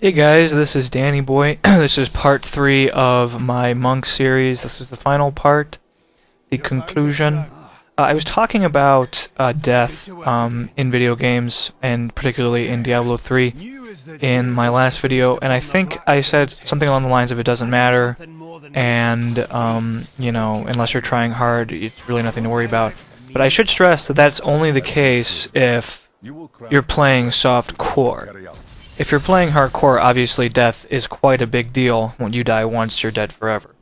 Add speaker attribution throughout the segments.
Speaker 1: Hey guys, this is Danny Boy. This is part 3 of my Monk series. This is the final part, the conclusion. I was talking about death in video games, and particularly in Diablo 3 in my last video, and I think I said something along the lines of it doesn't matter, and, you know, unless you're trying hard, it's really nothing to worry about. But I should stress that that's only the case if you're playing soft core. If you're playing hardcore, obviously death is quite a big deal. When you die once, you're dead forever.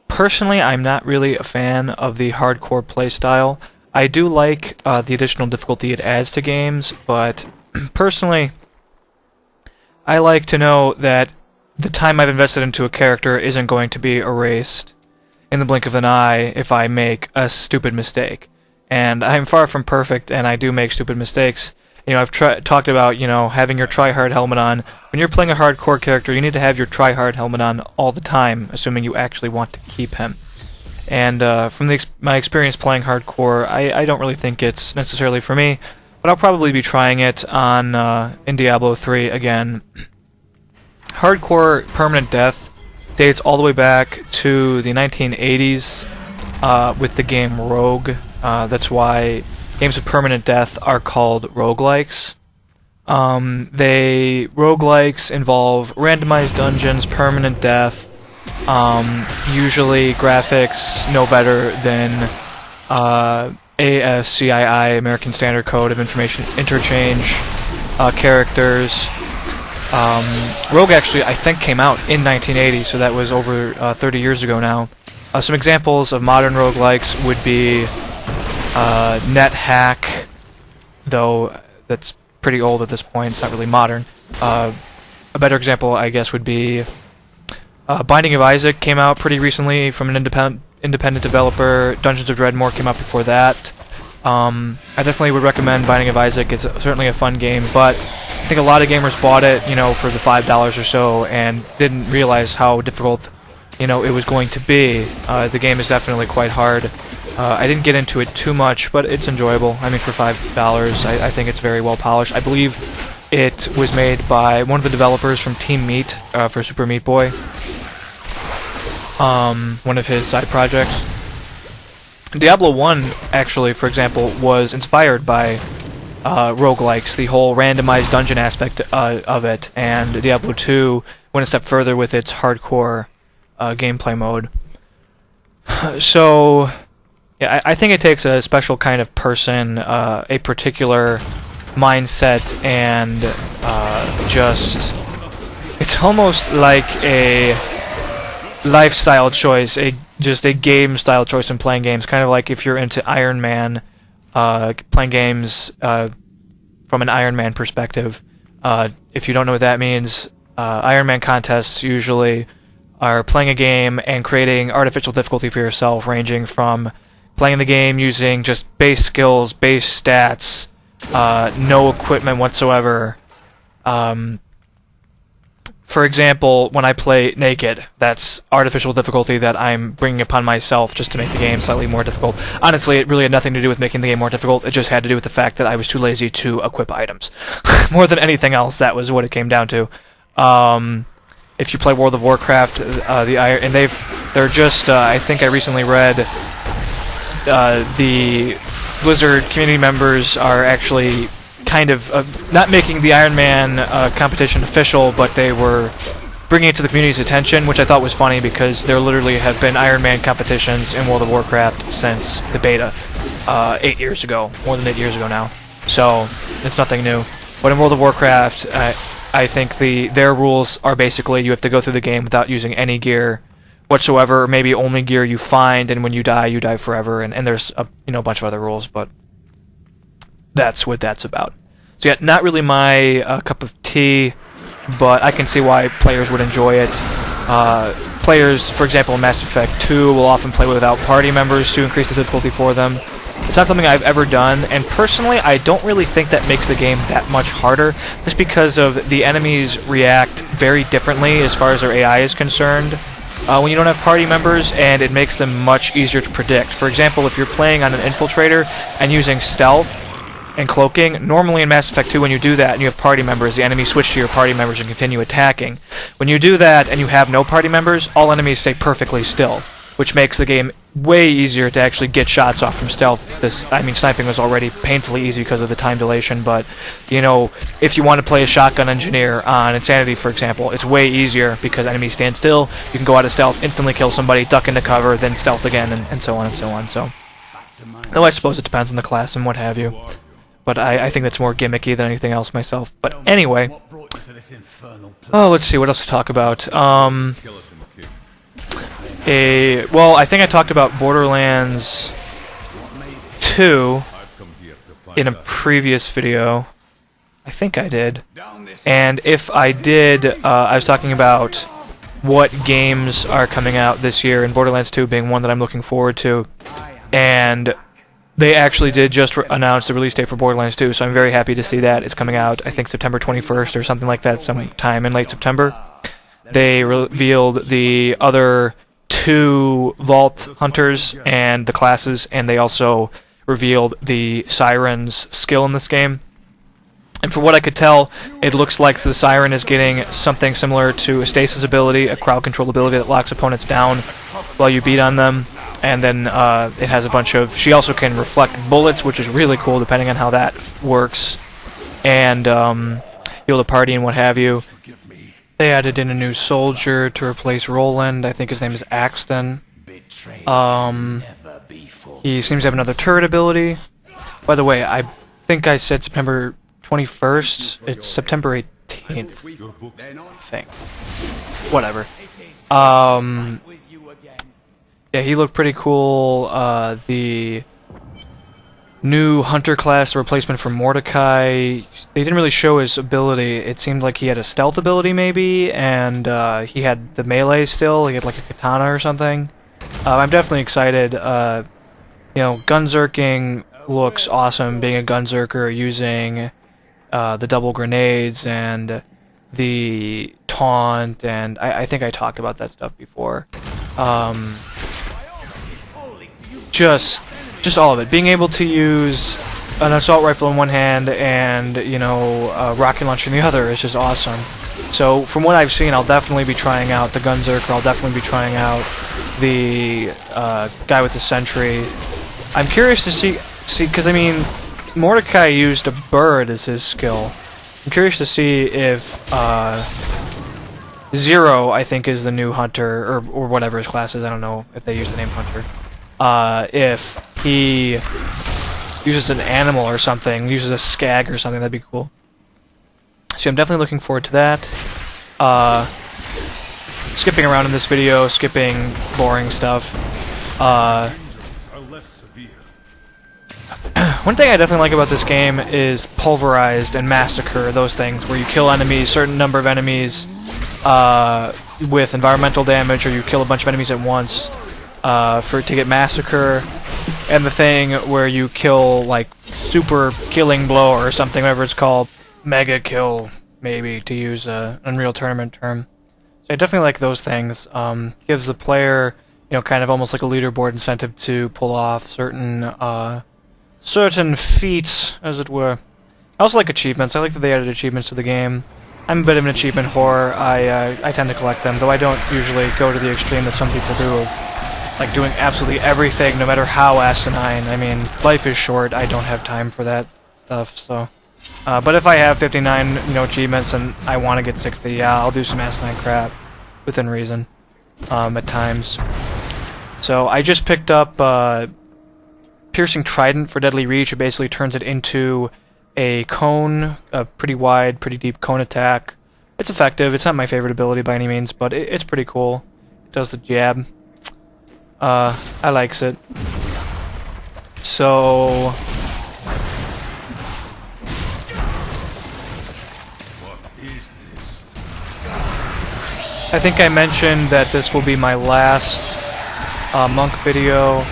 Speaker 1: Personally, I'm not really a fan of the hardcore playstyle. I do like the additional difficulty it adds to games, but personally, I like to know that the time I've invested into a character isn't going to be erased in the blink of an eye if I make a stupid mistake. And I'm far from perfect, and I do make stupid mistakes. You know, I've talked about, you know, having your try-hard helmet on. When you're playing a hardcore character, you need to have your try-hard helmet on all the time, assuming you actually want to keep him. And from my experience playing hardcore, I don't really think it's necessarily for me, but I'll probably be trying it on in Diablo 3 again. Hardcore permanent death dates all the way back to the 1980s with the game Rogue. That's why games with permanent death are called roguelikes. Roguelikes involve randomized dungeons, permanent death, usually graphics no better than ASCII, American Standard Code of Information Interchange, characters. Rogue actually, I think, came out in 1980, so that was over 30 years ago now. Some examples of modern roguelikes would be NetHack, though that's pretty old at this point, it's not really modern. A better example, I guess, would be Binding of Isaac came out pretty recently from an independent developer. Dungeons of Dreadmore came out before that. I definitely would recommend Binding of Isaac. It's certainly a fun game, but I think a lot of gamers bought it, you know, for the $5 or so and didn't realize how difficult, you know, it was going to be. The game is definitely quite hard. I didn't get into it too much, but it's enjoyable. I mean, for $5, I think it's very well polished. I believe it was made by one of the developers from Team Meat for Super Meat Boy. One of his side projects. Diablo 1, actually, for example, was inspired by roguelikes, the whole randomized dungeon aspect of it, and Diablo 2 went a step further with its hardcore gameplay mode. So yeah, I think it takes a special kind of person, a particular mindset, and it's almost like a lifestyle choice, just a game style choice in playing games, kind of like if you're into Iron Man, playing games from an Iron Man perspective. If you don't know what that means, Iron Man contests usually are playing a game and creating artificial difficulty for yourself, ranging from playing the game using just base skills, base stats, no equipment whatsoever. For example, when I play naked, that's artificial difficulty that I'm bringing upon myself just to make the game slightly more difficult. Honestly, it really had nothing to do with making the game more difficult. It just had to do with the fact that I was too lazy to equip items. More than anything else, that was what it came down to. If you play World of Warcraft, they're just, I think I recently read, the Blizzard community members are actually kind of not making the Iron Man competition official, but they were bringing it to the community's attention, which I thought was funny because there literally have been Iron Man competitions in World of Warcraft since the beta 8 years ago, more than 8 years ago now. So it's nothing new. But in World of Warcraft, I think their rules are basically you have to go through the game without using any gear whatsoever, or maybe only gear you find, and when you die forever, and there's a bunch of other rules, but that's what that's about. So yeah, not really my cup of tea, but I can see why players would enjoy it. Players, for example, in Mass Effect 2 will often play without party members to increase the difficulty for them. It's not something I've ever done, and personally, I don't really think that makes the game that much harder, just because of the enemies react very differently as far as their AI is concerned when you don't have party members, and it makes them much easier to predict. For example, if you're playing on an infiltrator and using stealth, and cloaking. Normally in Mass Effect 2, when you do that and you have party members, the enemies switch to your party members and continue attacking. When you do that and you have no party members, all enemies stay perfectly still, which makes the game way easier to actually get shots off from stealth. Sniping was already painfully easy because of the time dilation, but, you know, if you want to play a shotgun engineer on Insanity, for example, it's way easier because enemies stand still, you can go out of stealth, instantly kill somebody, duck into cover, then stealth again, and so on and so on. So, though I suppose it depends on the class and what have you. But I think that's more gimmicky than anything else myself. But anyway, let's see, what else to talk about? Well, I think I talked about Borderlands 2 in a previous video. I think I did. And if I did, I was talking about what games are coming out this year, and Borderlands 2 being one that I'm looking forward to. And they actually did just announce the release date for Borderlands 2, so I'm very happy to see that. It's coming out, I think, September 21st or something like that, sometime in late September. They revealed the other 2 Vault Hunters and the classes, and they also revealed the Siren's skill in this game. And from what I could tell, it looks like the Siren is getting something similar to a Stasis ability, a crowd control ability that locks opponents down while you beat on them. And then it has a bunch of... She also can reflect bullets, which is really cool, depending on how that works. And heal the party and what have you. They added in a new soldier to replace Roland. I think his name is Axton. He seems to have another turret ability. By the way, I think I said September 21st. It's September 18th, I think. Whatever. Yeah, he looked pretty cool. The new Hunter class, the replacement for Mordecai, they didn't really show his ability. It seemed like he had a stealth ability, maybe, and he had the melee still. He had like a katana or something. I'm definitely excited. You know, gunzerking looks awesome, being a gunzerker, using the double grenades and the taunt, and I think I talked about that stuff before. Just all of it. Being able to use an assault rifle in one hand and, you know, a rocket launcher in the other is just awesome. So, from what I've seen, I'll definitely be trying out the Gunzerker. I'll definitely be trying out the guy with the sentry. I'm curious to see, because, I mean, Mordecai used a bird as his skill. I'm curious to see if Zero, I think, is the new Hunter, or whatever his class is. I don't know if they use the name Hunter. If he uses an animal or something, uses a skag or something, that'd be cool. So I'm definitely looking forward to that. Skipping around in this video, skipping boring stuff. One thing I definitely like about this game is Pulverized and Massacre, those things, where you kill enemies, certain number of enemies, with environmental damage, or you kill a bunch of enemies at once. To get Massacre, and the thing where you kill, like, Super Killing Blow or something, whatever it's called, Mega Kill, maybe, to use an Unreal Tournament term. So I definitely like those things. Gives the player, you know, kind of almost like a leaderboard incentive to pull off certain feats, as it were. I also like achievements. I like that they added achievements to the game. I'm a bit of an achievement whore. I tend to collect them, though I don't usually go to the extreme that some people do of, like, doing absolutely everything, no matter how asinine. I mean, life is short. I don't have time for that stuff, so... but if I have 59, you know, achievements and I want to get 60, yeah, I'll do some asinine crap within reason, at times. So I just picked up Piercing Trident for Deadly Reach. It basically turns it into a cone, a pretty wide, pretty deep cone attack. It's effective. It's not my favorite ability by any means, but it's pretty cool. It does the jab. I likes it. So... I think I mentioned that this will be my last monk video.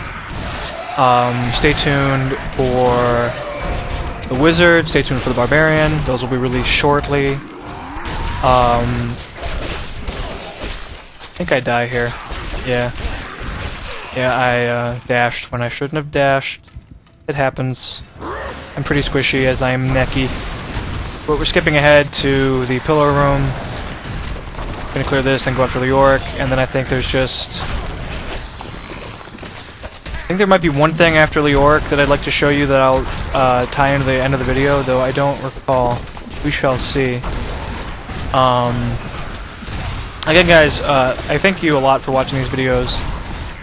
Speaker 1: Stay tuned for the wizard, stay tuned for the barbarian. Those will be released shortly. I think I die here. Yeah. Yeah, I dashed when I shouldn't have dashed. It happens. I'm pretty squishy as I am necky. But we're skipping ahead to the pillar room. Gonna clear this, then go after the York, and then I think there's just... I think there might be one thing after Leoric that I'd like to show you that I'll tie into the end of the video, though I don't recall. We shall see. Again, guys, I thank you a lot for watching these videos.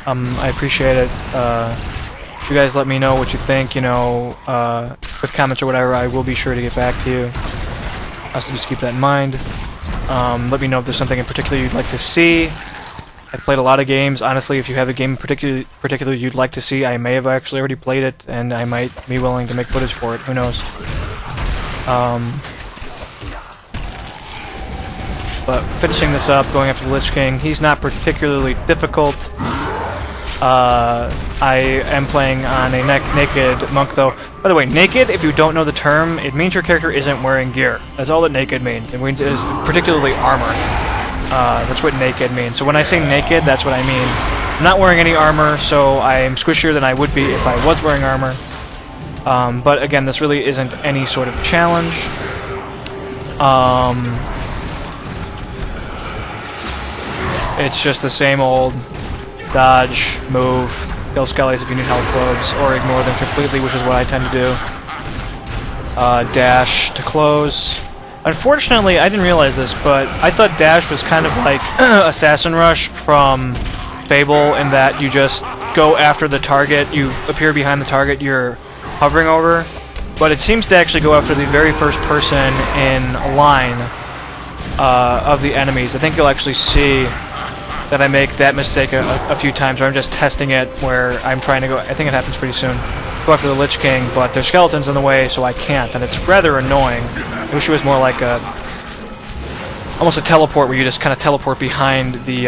Speaker 1: I appreciate it. If you guys let me know what you think, you know, with comments or whatever, I will be sure to get back to you. So just keep that in mind. Let me know if there's something in particular you'd like to see. I've played a lot of games. Honestly, if you have a game particularly you'd like to see, I may have actually already played it, and I might be willing to make footage for it. Who knows? But finishing this up, going after the Lich King, he's not particularly difficult. I am playing on a naked monk, though. By the way, naked, if you don't know the term, it means your character isn't wearing gear. That's all that naked means. It means it is particularly armor. That's what naked means. So when I say naked, that's what I mean. I'm not wearing any armor, so I'm squishier than I would be if I was wearing armor. But again, this really isn't any sort of challenge. It's just the same old dodge, move, kill skellies if you need health globes, or ignore them completely, which is what I tend to do. Dash to close. Unfortunately, I didn't realize this, but I thought dash was kind of like Assassin Rush from Fable, in that you just go after the target, you appear behind the target you're hovering over, but it seems to actually go after the very first person in line of the enemies. I think you'll actually see that I make that mistake a few times, where I'm just testing it, where I'm trying to go, I think it happens pretty soon, go after the Lich King, but there's skeletons in the way, so I can't, and it's rather annoying. I wish it was more like almost a teleport, where you just kind of teleport behind the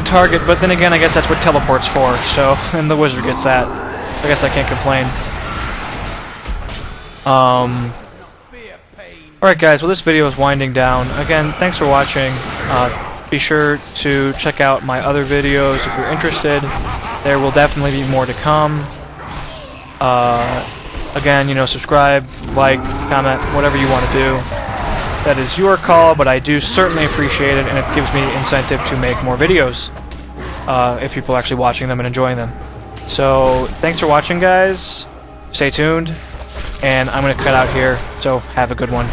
Speaker 1: target, but then again, I guess that's what teleport's for, so, and the wizard gets that, so I guess I can't complain. Alright guys, well this video is winding down. Again, thanks for watching. Be sure to check out my other videos if you're interested. There will definitely be more to come. Again, you know, subscribe, like, comment, whatever you want to do. That is your call, but I do certainly appreciate it, and it gives me incentive to make more videos if people are actually watching them and enjoying them. So, thanks for watching, guys. Stay tuned, and I'm going to cut out here, so have a good one.